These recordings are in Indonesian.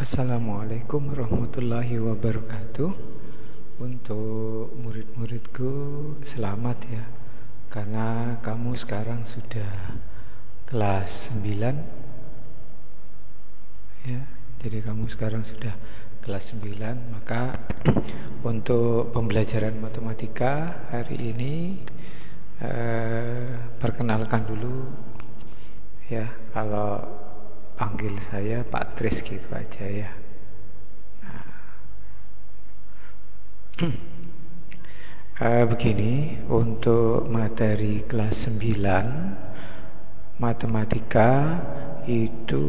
Assalamualaikum warahmatullahi wabarakatuh. Untuk murid-muridku, selamat ya, karena kamu sekarang sudah kelas 9 ya. Jadi kamu sekarang sudah kelas 9, maka untuk pembelajaran matematika hari ini perkenalkan dulu ya. Kalau panggil saya Pak Tris gitu aja ya. Begini, untuk materi kelas 9 matematika itu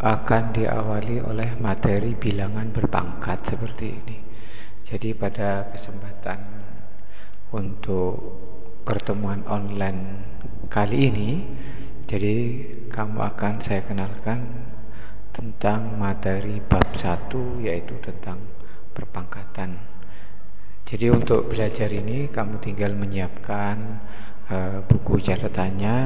akan diawali oleh materi bilangan berpangkat seperti ini. Jadi pada kesempatan untuk pertemuan online kali ini, jadi kamu akan saya kenalkan tentang materi bab 1, yaitu tentang perpangkatan. Jadi untuk belajar ini kamu tinggal menyiapkan buku catatannya.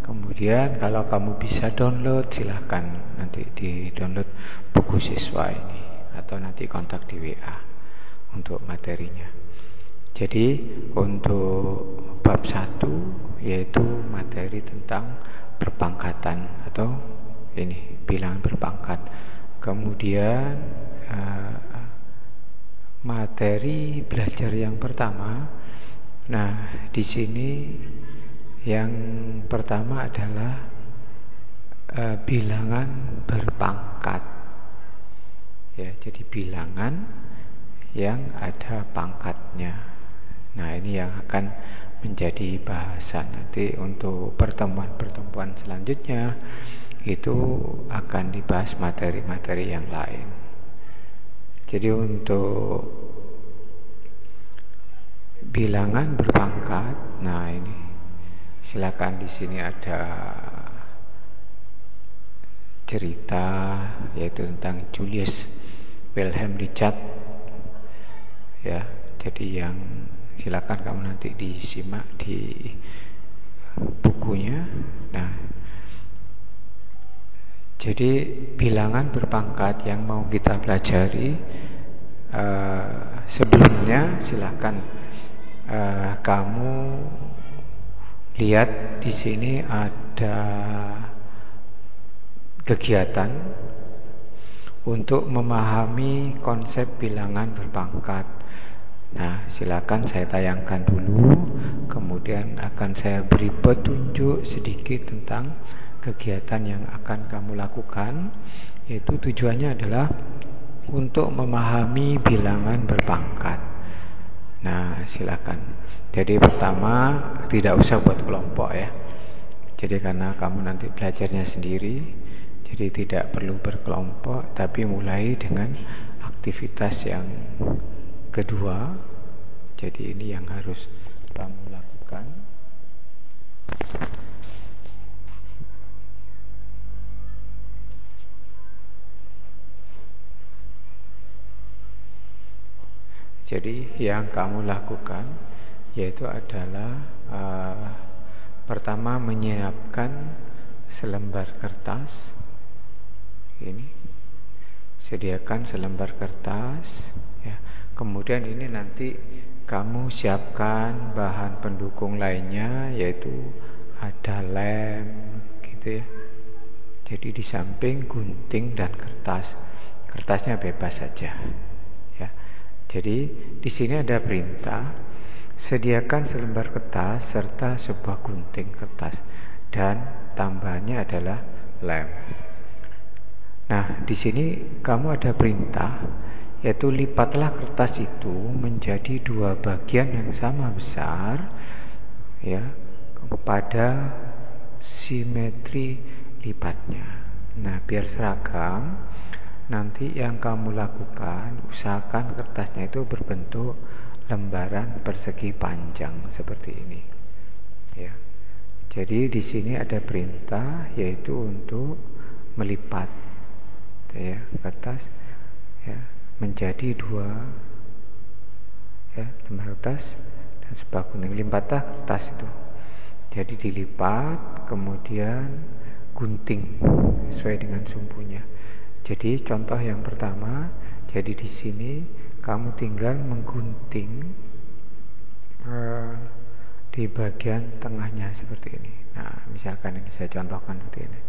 Kemudian kalau kamu bisa download, silahkan nanti di download buku siswa ini, atau nanti kontak di WA untuk materinya. Jadi untuk bab 1 yaitu materi tentang perpangkatan atau ini bilangan berpangkat. Kemudian materi belajar yang pertama. Nah, di sini yang pertama adalah bilangan berpangkat. Ya, jadi bilangan yang ada pangkatnya. Nah, ini yang akan menjadi bahasan nanti untuk pertemuan-pertemuan selanjutnya. Itu akan dibahas materi-materi yang lain. Jadi untuk bilangan berpangkat, nah ini silakan, di sini ada cerita yaitu tentang Julius Wilhelm Richard ya. Jadi yang silakan kamu nanti disimak di bukunya. Nah, jadi bilangan berpangkat yang mau kita pelajari, sebelumnya silakan kamu lihat di sini ada kegiatan untuk memahami konsep bilangan berpangkat. Nah, silakan saya tayangkan dulu, kemudian akan saya beri petunjuk sedikit tentang kegiatan yang akan kamu lakukan. Yaitu tujuannya adalah untuk memahami bilangan berpangkat. Nah, silakan. Jadi pertama, tidak usah buat kelompok ya. Jadi karena kamu nanti belajarnya sendiri, jadi tidak perlu berkelompok, tapi mulai dengan aktivitas yang kedua. Jadi ini yang harus kamu lakukan. Jadi yang kamu lakukan yaitu adalah pertama menyiapkan selembar kertas. Ini sediakan selembar kertas ya. Kemudian ini nanti kamu siapkan bahan pendukung lainnya, yaitu ada lem gitu ya. Jadi di samping gunting dan kertas, kertasnya bebas saja ya. Jadi di sini ada perintah, sediakan selembar kertas serta sebuah gunting kertas, dan tambahannya adalah lem. Nah, di sini kamu ada perintah, yaitu lipatlah kertas itu menjadi 2 bagian yang sama besar ya, pada simetri lipatnya. Nah, biar seragam, nanti yang kamu lakukan, usahakan kertasnya itu berbentuk lembaran persegi panjang seperti ini ya. Jadi di sini ada perintah, yaitu untuk melipat ya kertas ya menjadi 2 ya, lembar kertas dan sebuah gunting. Lipatlah kertas itu. Jadi dilipat, kemudian gunting sesuai dengan sumpunya. Jadi contoh yang pertama, jadi di sini kamu tinggal menggunting di bagian tengahnya seperti ini. Nah, misalkan ini saya contohkan seperti ini.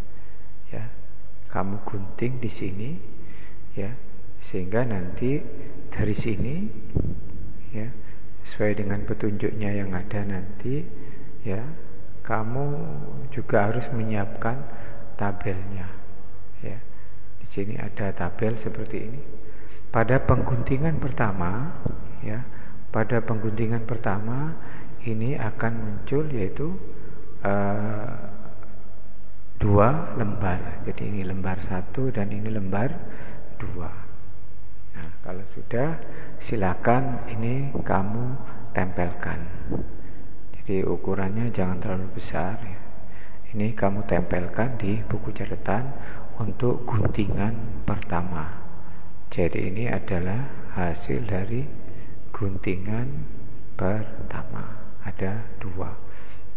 Ya. Kamu gunting di sini ya, sehingga nanti dari sini ya, sesuai dengan petunjuknya yang ada nanti ya, kamu juga harus menyiapkan tabelnya ya. Di sini ada tabel seperti ini. Pada pengguntingan pertama ya, pada pengguntingan pertama ini akan muncul yaitu 2 lembar. Jadi ini lembar 1 dan ini lembar 2. Nah, kalau sudah silakan ini kamu tempelkan. Jadi ukurannya jangan terlalu besar ya. Ini kamu tempelkan di buku catatan untuk guntingan pertama. Jadi ini adalah hasil dari guntingan pertama. Ada 2.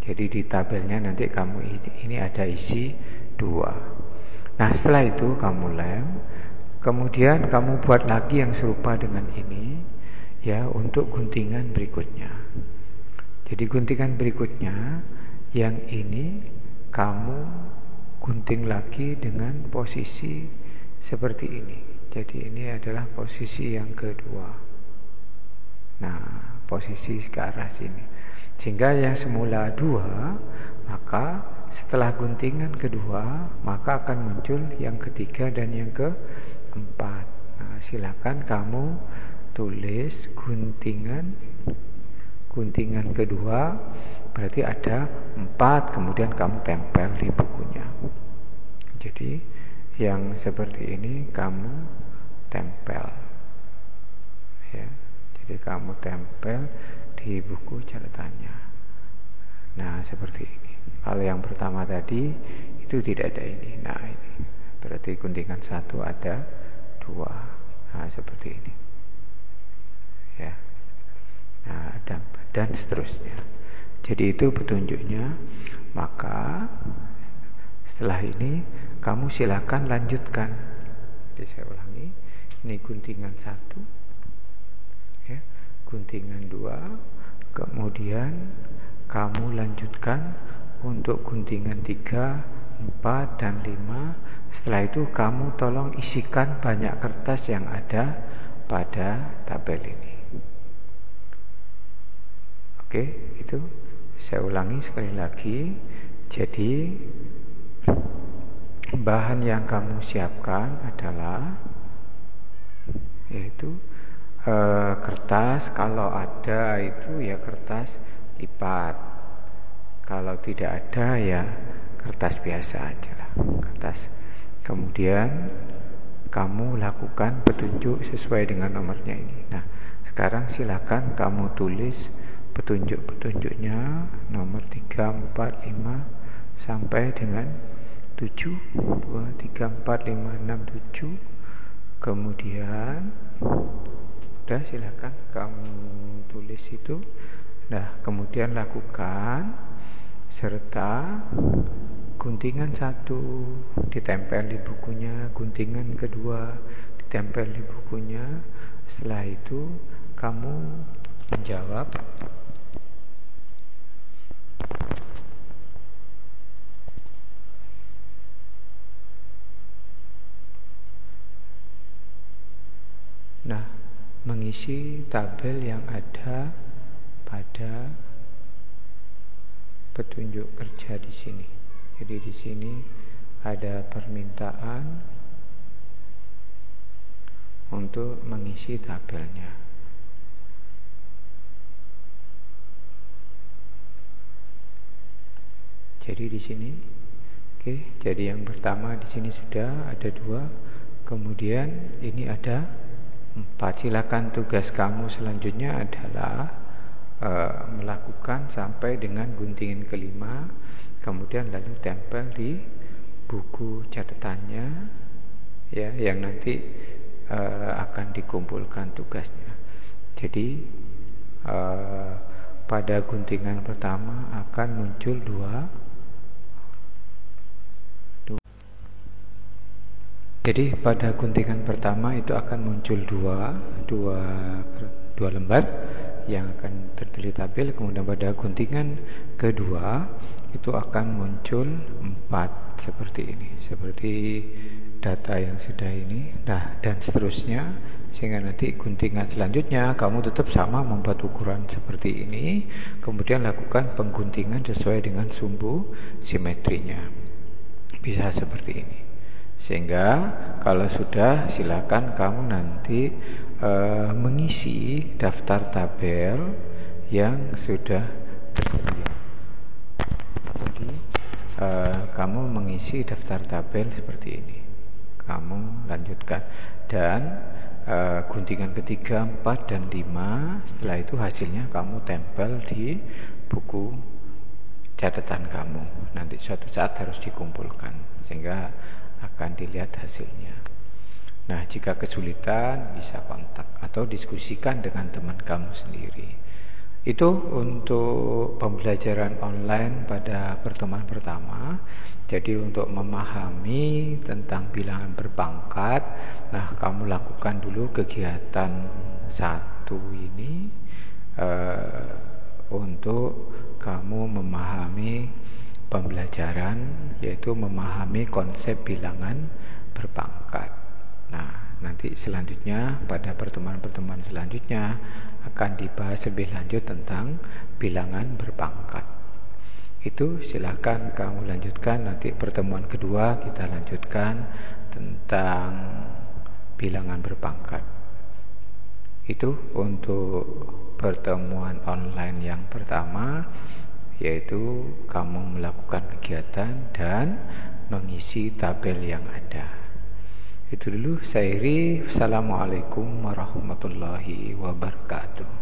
Jadi di tabelnya nanti kamu ini ada isi 2. Nah, setelah itu kamu lem, kemudian kamu buat lagi yang serupa dengan ini ya untuk guntingan berikutnya. Jadi guntingan berikutnya yang ini kamu gunting lagi dengan posisi seperti ini. Jadi ini adalah posisi yang kedua. Nah, posisi ke arah sini. Sehingga yang semula 2, maka setelah guntingan kedua, maka akan muncul yang ketiga dan yang keempat. Nah, silakan kamu tulis guntingan kedua, berarti ada 4, kemudian kamu tempel di bukunya. Jadi yang seperti ini kamu tempel ya. Jadi kamu tempel di buku catatannya. Nah, seperti ini. Kalau yang pertama tadi itu tidak ada ini. Nah, ini berarti guntingan 1 ada 2. Nah, seperti ini. Ya. Nah, dan seterusnya. Jadi itu petunjuknya. Maka setelah ini kamu silakan lanjutkan. Jadi saya ulangi. Ini guntingan 1. Ya. Guntingan 2. Kemudian kamu lanjutkan untuk guntingan 3, 4, dan 5. Setelah itu kamu tolong isikan banyak kertas yang ada pada tabel ini. Oke, itu saya ulangi sekali lagi. Jadi bahan yang kamu siapkan adalah yaitu kertas, kalau ada itu ya kertas lipat. Kalau tidak ada ya kertas biasa aja lah, kertas. Kemudian kamu lakukan petunjuk sesuai dengan nomornya ini. Nah, sekarang silakan kamu tulis petunjuk-petunjuknya nomor 3, 4, 5 sampai dengan 7. 2, 3, 4, 5, 6, 7. Kemudian udah, silakan kamu tulis itu. Nah, kemudian lakukan serta guntingan 1 ditempel di bukunya, guntingan kedua ditempel di bukunya. Setelah itu kamu menjawab. Nah, mengisi tabel yang ada pada petunjuk kerja di sini. Jadi di sini ada permintaan untuk mengisi tabelnya. Jadi di sini, oke. Jadi yang pertama di sini sudah ada 2, kemudian ini ada 4. Silakan tugas kamu selanjutnya adalah melakukan sampai dengan guntingan kelima, kemudian lalu tempel di buku catatannya ya, yang nanti akan dikumpulkan tugasnya. Jadi pada guntingan pertama akan muncul 2 Jadi pada guntingan pertama itu akan muncul dua lembar yang akan tertulis tabel. Kemudian pada guntingan kedua itu akan muncul 4 seperti ini, seperti data yang sudah ini. Nah, dan seterusnya, sehingga nanti guntingan selanjutnya kamu tetap sama membuat ukuran seperti ini. Kemudian lakukan pengguntingan sesuai dengan sumbu simetrinya. Bisa seperti ini. Sehingga kalau sudah, silakan kamu nanti mengisi daftar tabel yang sudah tersedia. Jadi kamu mengisi daftar tabel seperti ini. Kamu lanjutkan. Dan guntingan ketiga, 4 dan 5, setelah itu hasilnya kamu tempel di buku catatan kamu. Nanti suatu saat harus dikumpulkan sehingga akan dilihat hasilnya. Nah, jika kesulitan bisa kontak atau diskusikan dengan teman kamu sendiri. Itu untuk pembelajaran online pada pertemuan pertama. Jadi untuk memahami tentang bilangan berpangkat, nah kamu lakukan dulu kegiatan 1 ini untuk kamu memahami pembelajaran, yaitu memahami konsep bilangan berpangkat. Nah, nanti selanjutnya pada pertemuan-pertemuan selanjutnya akan dibahas lebih lanjut tentang bilangan berpangkat. Itu silahkan kamu lanjutkan. Nanti pertemuan kedua kita lanjutkan tentang bilangan berpangkat. Itu untuk pertemuan online yang pertama, yaitu kamu melakukan kegiatan dan mengisi tabel yang ada. Itu dulu, saya Iri. Assalamualaikum warahmatullahi wabarakatuh.